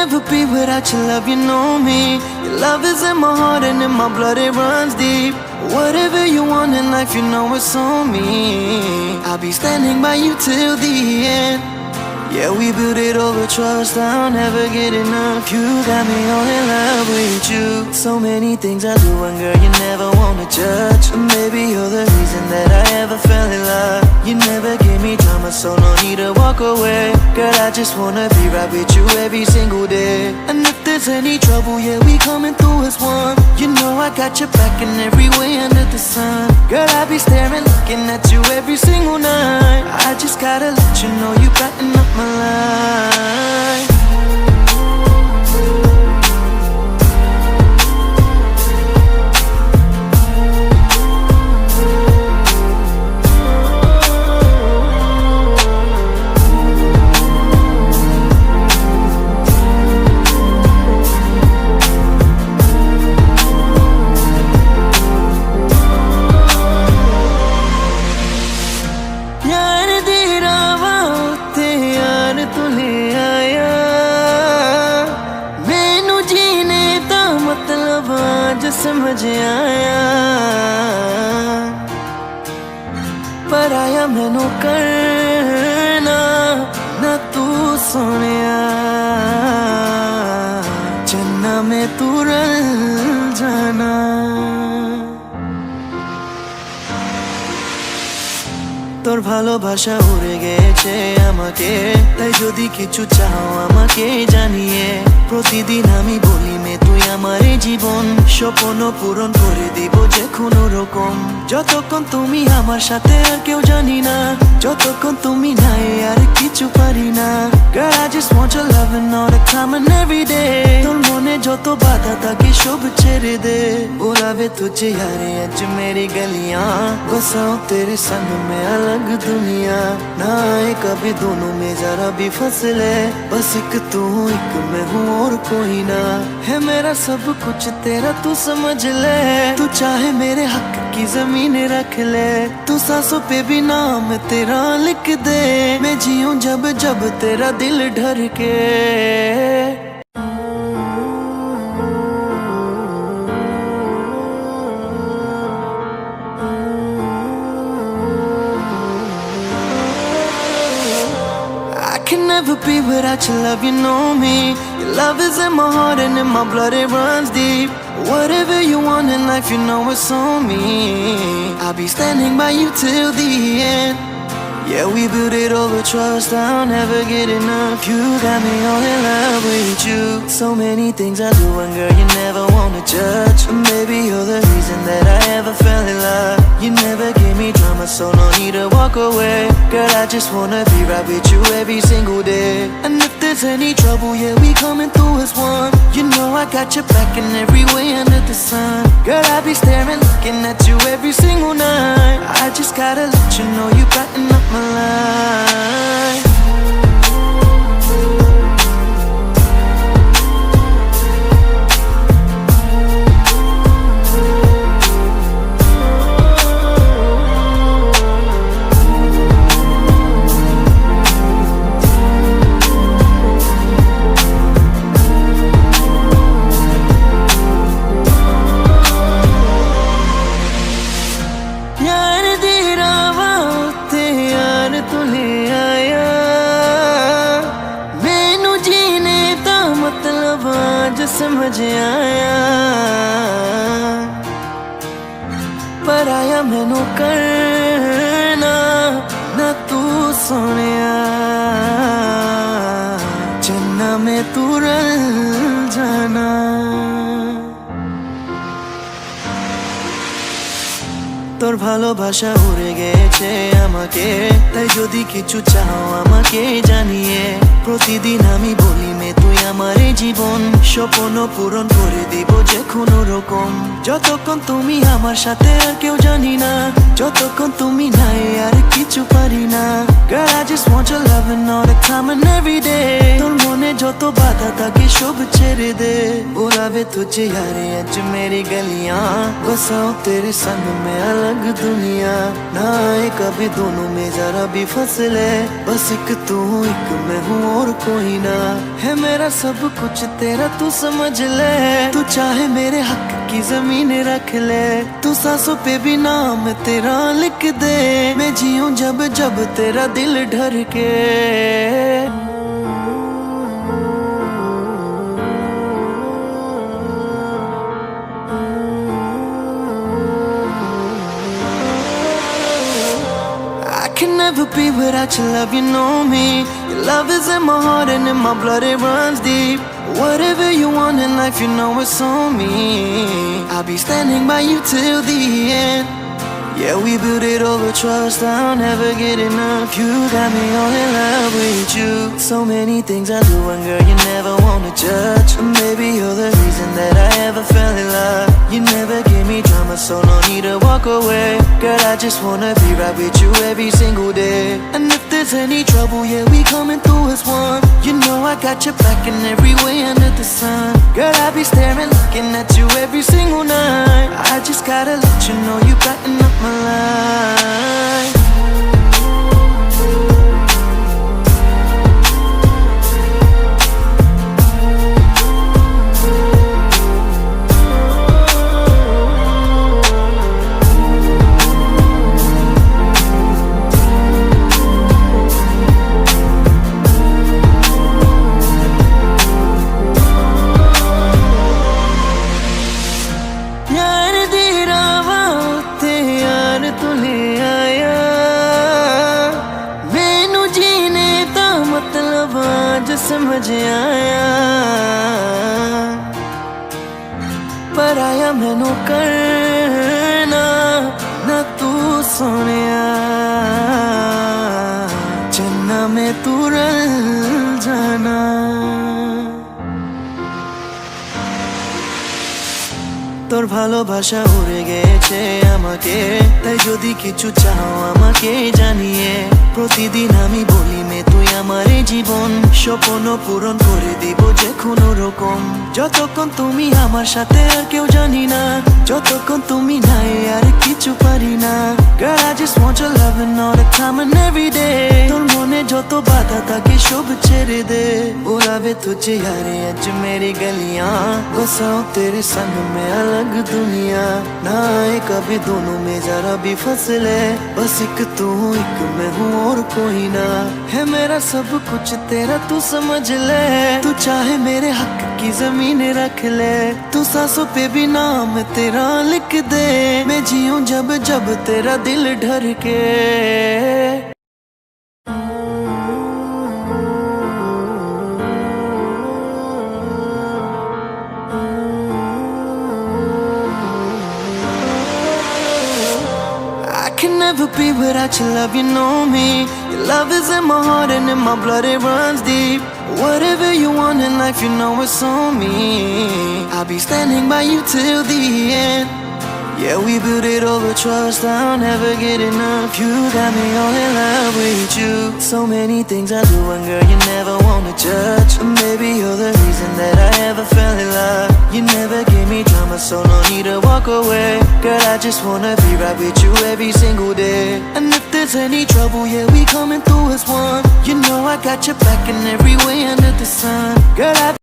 never be without your love, you know me. Your love is in my heart and in my blood, it runs deep. Whatever you want in life, you know it's on me. I'll be standing by you till the end. Yeah, we built it over trust, I'll never get enough. You got me all in love with you. So many things I do and girl, you never wanna judge. Maybe you're the reason that I ever fell in love. You never gave me drama, so no need to walk away. Girl, I just wanna be right with you every single day. And if there's any trouble, yeah, we coming through as one. You know I got your back in every way under the sun. Girl, I be staring, looking at you every single night. I just gotta let you know you brighten up my life. समझ आया पर आया मैनू करना ना तू सोनिया चन्ना में तू रल जाना তোর ভালোবাসা উড়ে গেছে আমাকে তাই যদি কিছু চাও আমাকে জানিয়ে প্রতিদিন আমি বলি মে তুই আমার জীবন স্বপ্ন পূরণ করে দিব যে কোনো রকম যতক্ষণ তুমি আমার সাথে আর কেউ জানি না যতক্ষণ তুমি নাই আর কিছু পারি না Girl I just want your love and all the time and every day তোর মনে যত বাধা থাকে সব ছেড়ে দে बुलावे तुझे यारे आज मेरी गलियां बसाऊं तेरे संग में अलग दुनिया ना आए कभी दोनों में जरा भी फसले बस एक तू एक मैं हूँ और कोई ना है मेरा सब कुछ तेरा तू समझ ले तू चाहे मेरे हक की जमीन रख ले तू सांसों पे भी नाम तेरा लिख दे मैं जीऊं जब जब तेरा दिल डर के can never be without your love, you know me. Your love is in my heart and in my blood, it runs deep. Whatever you want in life, you know it's on me. I'll be standing by you till the end. Yeah, we built it over trust, I'll never get enough. You got me all in love with you. So many things I do and girl, you never wanna judge. Maybe you're the reason that I ever fell in love. You never gave me drama, so no need to walk away. Girl, I just wanna be right with you every single day. And if there's any trouble, yeah, we coming through as one. You know I got your back in every way under the sun. Girl, I be staring, looking at you every single night. I just gotta let you know you brighten up my life. समझ आया पर आया मैनू करना ना तू सोनिया चन्ना में तू रल जाना তোর ভালোবাসা উড়ে গেছে আমাকে তাই যদি কিছু চাও আমাকে জানিয়ে প্রতিদিন আমি বলি মে তুই আমার জীবন স্বপ্ন পূরণ করে দিব যে কোনো রকম। যতক্ষণ তুমি আমার সাথে আর কেউ জানি না, যতক্ষণ তুমি নাই আর কিছু পারি না। Girl, I just want your loving all the time and every day। তোর মনে যত বাধা থাকে সব ছেড়ে দে। बुलावे तुझे यारे आज मेरी गलियां, बसाओ तेरे संग में अलग दुनिया। ना आए कभी दोनों में जरा भी फसले, बस एक तू एक मैं हूँ और कोई ना। है मेरा सब कुछ तेरा तू समझ ले, तू चाहे मेरे हक की जमीन रख ले। तू सांसों पे भी नाम तेरा लिख दे, मैं जीऊं जब जब तेरा दिल ढर के। I can never be without your love, you know me. Your love is in my heart and in my blood, it runs deep. Whatever you want in life, you know it's on me. I'll be standing by you till the end. Yeah, we built it over trust, I'll never get enough. You got me all in love with you. So many things I do and girl, you never wanna judge. Maybe you're the reason that I ever fell in love. You never give me drama, so no need to walk away. Girl, I just wanna be right with you every single day. And if there's any trouble, yeah, we coming through as one. You know I got your back in every way under the sun. Girl, I be staring, looking at you every single night. I just gotta let you know you brighten up my life. समझ आया पर आया मैनू करना ना तू सोनिया, चन्ना में तू रल जाना। তোর ভালোবাসা উড়ে গেছে আমাকে, তাই যদি কিছু চাও আমাকে জানিয়ে। প্রতিদিন আমি বলি মে তুই আমার জীবন, স্বপ্ন পূরণ করে দিব যে কোনো রকম। যতক্ষণ তুমি আমার সাথে আর কেউ জানি না, যতক্ষণ তুমি নাই আর কিছু পারি না। Girl, I just want your loving all the time and every day। তোর মনে যত বাধা থাকে সব ছেড়ে দে। बुलावे तुझे यारे आज मेरी गलियां, बसाओ तेरे संग में अलग दुनिया। ना आए कभी दोनों में जरा भी फसले, बस एक तू एक मैं हूँ और कोई ना। है मेरा सब कुछ तेरा तू समझ ले, तू चाहे मेरे हक की जमीन रख ले। तू सांसों पे भी नाम तेरा लिख दे, मैं जीऊं जब जब तेरा दिल ढर के। Can never be without your love, you know me. Your love is in my heart and in my blood, it runs deep. Whatever you want in life, you know it's on me. I'll be standing by you till the end. Yeah, we built it over trust, I'll never get enough. You got me all in love with you. So many things I do and girl, you never wanna judge. Maybe you're the reason that I ever fell in love. You never gave me drama, so no need to walk away. Girl, I just wanna be right with you every single day. And if there's any trouble, yeah, we coming through as one. You know I got your back in every way under the sun. Girl,